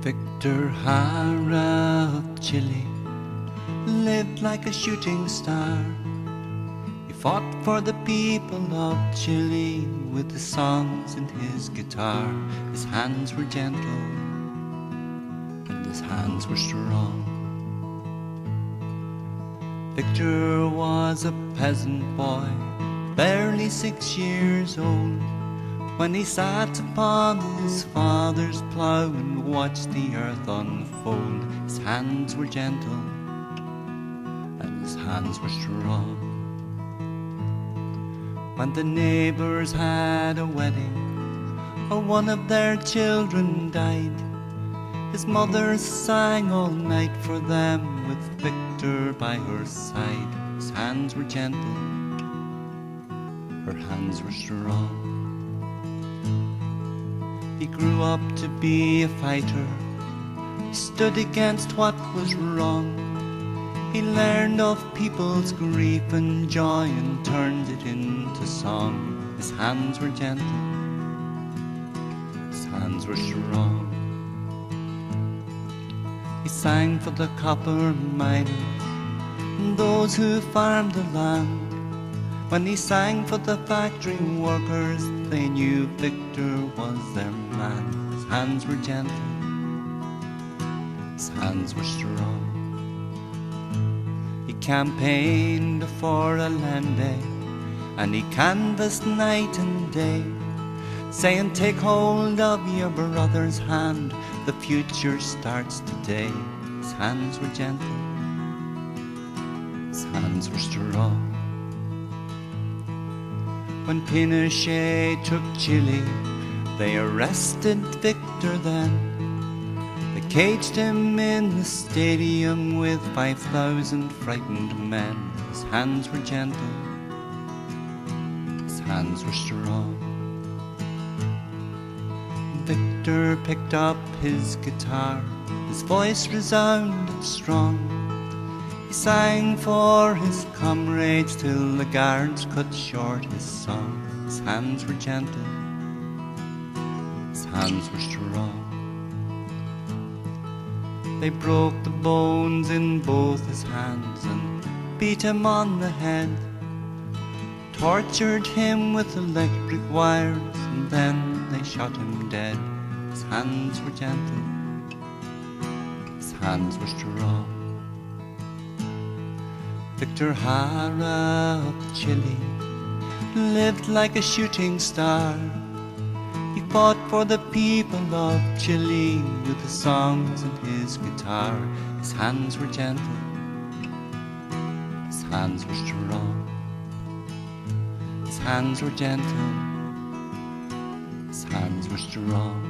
Victor Jara of Chile lived like a shooting star. He fought for the people of Chile with his songs and his guitar. His hands were gentle and his hands were strong. Victor was a peasant boy, barely 6 years old, when he sat upon his father's plough and watched the earth unfold. His hands were gentle and his hands were strong. When the neighbours had a wedding, or one of their children died, his mother sang all night for them with Victor by her side. His hands were gentle, her hands were strong. He grew up to be a fighter. He stood against what was wrong. He learned of people's grief and joy and turned it into song. His hands were gentle, his hands were strong. He sang for the copper miners and those who farmed the land. When he sang for the factory workers, they knew Victor was their man. His hands were gentle, his hands were strong. He campaigned for a land day, and he canvassed night and day, saying, take hold of your brother's hand, the future starts today. His hands were gentle, his hands were strong. When Pinochet took Chile, they arrested Victor then. They caged him in the stadium with 5,000 frightened men. His hands were gentle, his hands were strong. Victor picked up his guitar, his voice resounded strong. He sang for his comrades till the guards cut short his song. His hands were gentle, his hands were strong. They broke the bones in both his hands and beat him on the head, tortured him with electric wires, and then they shot him dead. His hands were gentle, his hands were strong. Victor Jara of Chile lived like a shooting star. He fought for the people of Chile with his songs and his guitar. His hands were gentle, his hands were strong. His hands were gentle, his hands were strong.